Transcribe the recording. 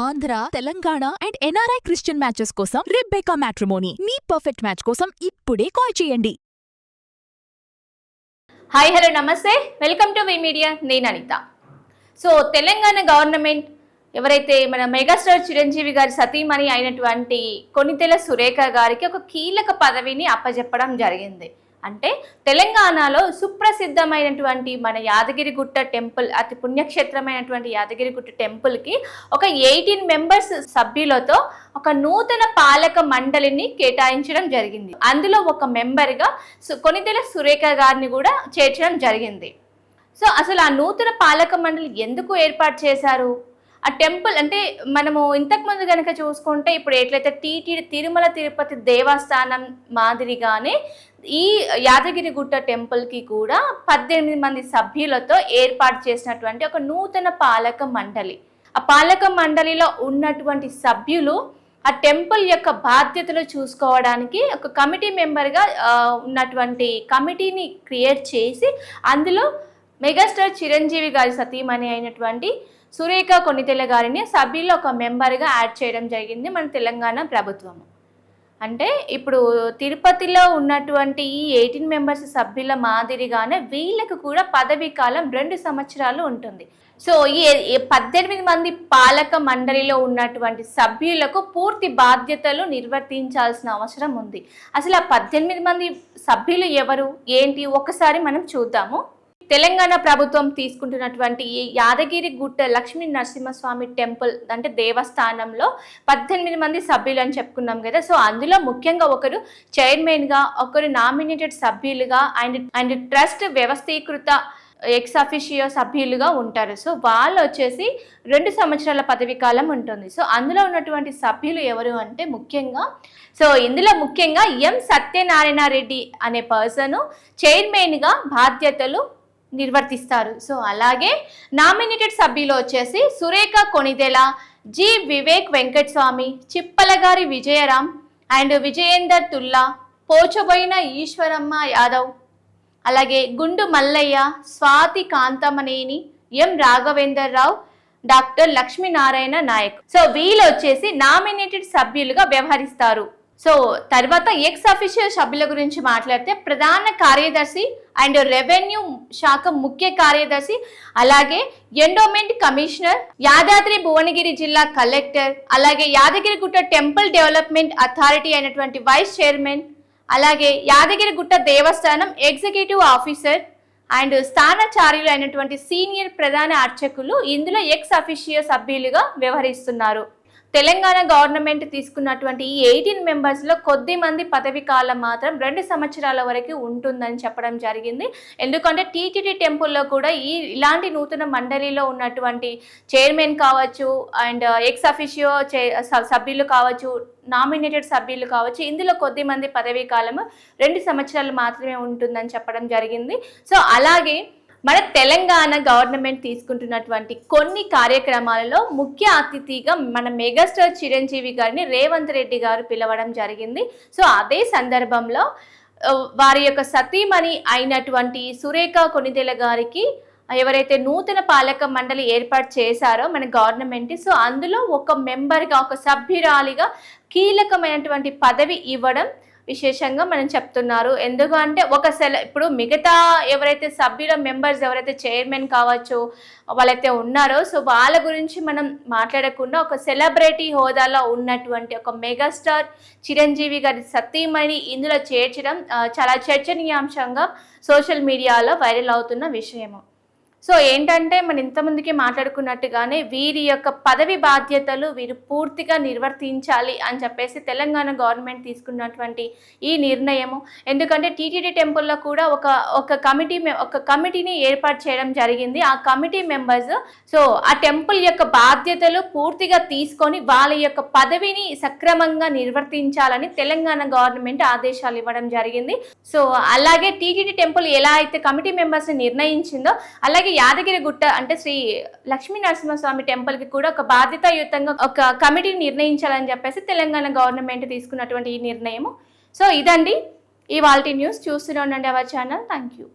Andhra, Telangana and NRI Christian matches కోసం Rebecca matrimony మీ perfect match కోసం ఇప్పుడే కాల్ చేయండి. హాయ్ హలో నమస్తే, వెల్కమ్ టు వి మీడియా. నేను అనిత. సో తెలంగాణ గవర్నమెంట్ ఎవరైతే మన మెగాస్టార్ చిరంజీవి గారి సతీమణి అయినటువంటి కొణితెల సురేఖ గారికి ఒక కీలక పదవిని అప్పజెప్పడం జరిగింది. అంటే తెలంగాణలో సుప్రసిద్ధమైనటువంటి మన యాదగిరిగుట్ట టెంపుల్, అతి పుణ్యక్షేత్రమైనటువంటి యాదగిరిగుట్ట టెంపుల్కి ఒక 18 మెంబర్స్ సభ్యులతో ఒక నూతన పాలక మండలిని కేటాయించడం జరిగింది. అందులో ఒక మెంబర్గా కొణితెల సురేఖ గారిని కూడా చేర్చడం జరిగింది. సో అసలు ఆ నూతన పాలక మండలి ఎందుకు ఏర్పాటు చేశారు? ఆ టెంపుల్ అంటే మనము ఇంతకుముందు కనుక చూసుకుంటే ఇప్పుడు ఎట్లయితే తిరుమల తిరుపతి దేవస్థానం మాదిరిగానే ఈ యాదగిరిగుట్ట టెంపుల్కి కూడా 18 మంది సభ్యులతో ఏర్పాటు చేసినటువంటి ఒక నూతన పాలక మండలి. ఆ పాలక మండలిలో ఉన్నటువంటి సభ్యులు ఆ టెంపుల్ యొక్క బాధ్యతలు చూసుకోవడానికి ఒక కమిటీ మెంబర్గా ఉన్నటువంటి కమిటీని క్రియేట్ చేసి అందులో మెగాస్టార్ చిరంజీవి గారి సతీమణి అయినటువంటి సురేఖ కొణితెల గారిని సభ్యుల్లో ఒక మెంబర్గా యాడ్ చేయడం జరిగింది మన తెలంగాణ ప్రభుత్వము. అంటే ఇప్పుడు తిరుపతిలో ఉన్నటువంటి ఈ 18 మెంబర్స్ సభ్యుల మాదిరిగానే వీళ్ళకు కూడా పదవీ కాలం 2 సంవత్సరాలు ఉంటుంది. సో ఈ 18 మంది పాలక మండలిలో ఉన్నటువంటి సభ్యులకు పూర్తి బాధ్యతలు నిర్వర్తించాల్సిన అవసరం ఉంది. అసలు ఆ 18 మంది సభ్యులు ఎవరు ఏంటి ఒక్కసారి మనం చూద్దాము. తెలంగాణ ప్రభుత్వం తీసుకుంటున్నటువంటి ఈ యాదగిరిగుట్ట లక్ష్మీ నరసింహస్వామి టెంపుల్ అంటే దేవస్థానంలో 18 మంది సభ్యులు అని చెప్పుకున్నాం కదా. సో అందులో ముఖ్యంగా ఒకరు చైర్మన్గా, ఒకరు నామినేటెడ్ సభ్యులుగా అండ్ ట్రస్ట్ వ్యవస్థీకృత ఎక్స్ అఫిషియో సభ్యులుగా ఉంటారు. సో వాళ్ళు వచ్చేసి 2 సంవత్సరాల పదవీ కాలం ఉంటుంది. సో అందులో ఉన్నటువంటి సభ్యులు ఎవరు అంటే ఇందులో ముఖ్యంగా ఎం సత్యనారాయణ రెడ్డి అనే పర్సన్ చైర్మన్గా బాధ్యతలు నిర్వర్తిస్తారు. సో అలాగే నామినేటెడ్ సభ్యులు వచ్చేసి సురేఖ కొణిదెల, జి వివేక్ వెంకటస్వామి, చిప్పలగారి విజయరాం అండ్ విజయేందర్ తుల్లా, పోచబోయిన ఈశ్వరమ్మ యాదవ్, అలాగే గుండు మల్లయ్య, స్వాతి కాంతమనేని, ఎం రాఘవేందర్ రావు, డాక్టర్ లక్ష్మీనారాయణ నాయక్. సో వీళ్ళు వచ్చేసి నామినేటెడ్ సభ్యులుగా వ్యవహరిస్తారు. సో తర్వాత ఎక్స్ అఫీషియల్ సభ్యుల గురించి మాట్లాడితే ప్రధాన కార్యదర్శి అండ్ రెవెన్యూ శాఖ ముఖ్య కార్యదర్శి, అలాగే ఎండోమెంట్ కమిషనర్, యాదాద్రి భువనగిరి జిల్లా కలెక్టర్, అలాగే యాదగిరిగుట్ట టెంపుల్ డెవలప్మెంట్ అథారిటీ అయినటువంటి వైస్ చైర్మన్, అలాగే యాదగిరిగుట్ట దేవస్థానం ఎగ్జిక్యూటివ్ ఆఫీసర్ అండ్ స్థానచార్యులు అయినటువంటి సీనియర్ ప్రధాన అర్చకులు ఇందులో ఎక్స్ అఫీషియల్ సభ్యులుగా వ్యవహరిస్తున్నారు. తెలంగాణ గవర్నమెంట్ తీసుకున్నటువంటి ఈ 18 మెంబర్స్లో కొద్ది మంది పదవి కాలం మాత్రం 2 సంవత్సరాల వరకు ఉంటుందని చెప్పడం జరిగింది. ఎందుకంటే టీటీడీ టెంపుల్లో కూడా ఇలాంటి నూతన మండలిలో ఉన్నటువంటి చైర్మన్ కావచ్చు అండ్ ఎక్స్ అఫీషియో సభ్యులు కావచ్చు, నామినేటెడ్ సభ్యులు కావచ్చు, ఇందులో కొద్ది మంది పదవీ కాలము 2 సంవత్సరాలు మాత్రమే ఉంటుందని చెప్పడం జరిగింది. సో అలాగే మన తెలంగాణ గవర్నమెంట్ తీసుకుంటున్నటువంటి కొన్ని కార్యక్రమాలలో ముఖ్య అతిథిగా మన మెగాస్టార్ చిరంజీవి గారిని రేవంత్ రెడ్డి గారు పిలవడం జరిగింది. సో అదే సందర్భంలో వారి యొక్క సతీమణి అయినటువంటి సురేఖ కొణిదెల గారికి ఎవరైతే నూతన పాలక మండలి ఏర్పాటు చేశారో మన గవర్నమెంట్, సో అందులో ఒక మెంబర్గా, ఒక సభ్యురాలిగా కీలకమైనటువంటి పదవి ఇవ్వడం విశేషంగా మనం చెప్తున్నారు. ఎందుకంటే ఇప్పుడు మిగతా ఎవరైతే సభ్యుల మెంబర్స్ ఎవరైతే చైర్మన్ కావచ్చు వాళ్ళైతే ఉన్నారో, సో వాళ్ళ గురించి మనం మాట్లాడకుండా ఒక సెలబ్రిటీ హోదాలో ఉన్నటువంటి ఒక మెగాస్టార్ చిరంజీవి గారి సతీమణి ఇందులో చేర్చడం చాలా చర్చనీయాంశంగా సోషల్ మీడియాలో వైరల్ అవుతున్న విషయము. సో ఏంటంటే మనం ఇంతమందికి మాట్లాడుకున్నట్టుగానే వీరి యొక్క పదవి బాధ్యతలు వీరు పూర్తిగా నిర్వర్తించాలి అని చెప్పేసి తెలంగాణ గవర్నమెంట్ తీసుకున్నటువంటి ఈ నిర్ణయము. ఎందుకంటే టీటీడీ టెంపుల్లో కూడా ఒక కమిటీని ఏర్పాటు చేయడం జరిగింది. ఆ కమిటీ మెంబర్స్ సో ఆ టెంపుల్ యొక్క బాధ్యతలు పూర్తిగా తీసుకొని వాళ్ళ యొక్క పదవిని సక్రమంగా నిర్వర్తించాలని తెలంగాణ గవర్నమెంట్ ఆదేశాలు ఇవ్వడం జరిగింది. సో అలాగే టీటీడీ టెంపుల్ ఎలా అయితే కమిటీ మెంబర్స్ని నిర్ణయించిందో అలాగే యాదగిరిగుట్ట అంటే శ్రీ లక్ష్మీ నరసింహస్వామి టెంపుల్ కి కూడా ఒక బాధ్యతాయుతంగా ఒక కమిటీని నిర్ణయించాలని చెప్పేసి తెలంగాణ గవర్నమెంట్ తీసుకున్నటువంటి ఈ నిర్ణయము. సో ఇదండి ఇవాల్టి న్యూస్. చూస్తూనే ఉండండి అవర్ ఛానల్. Thank you.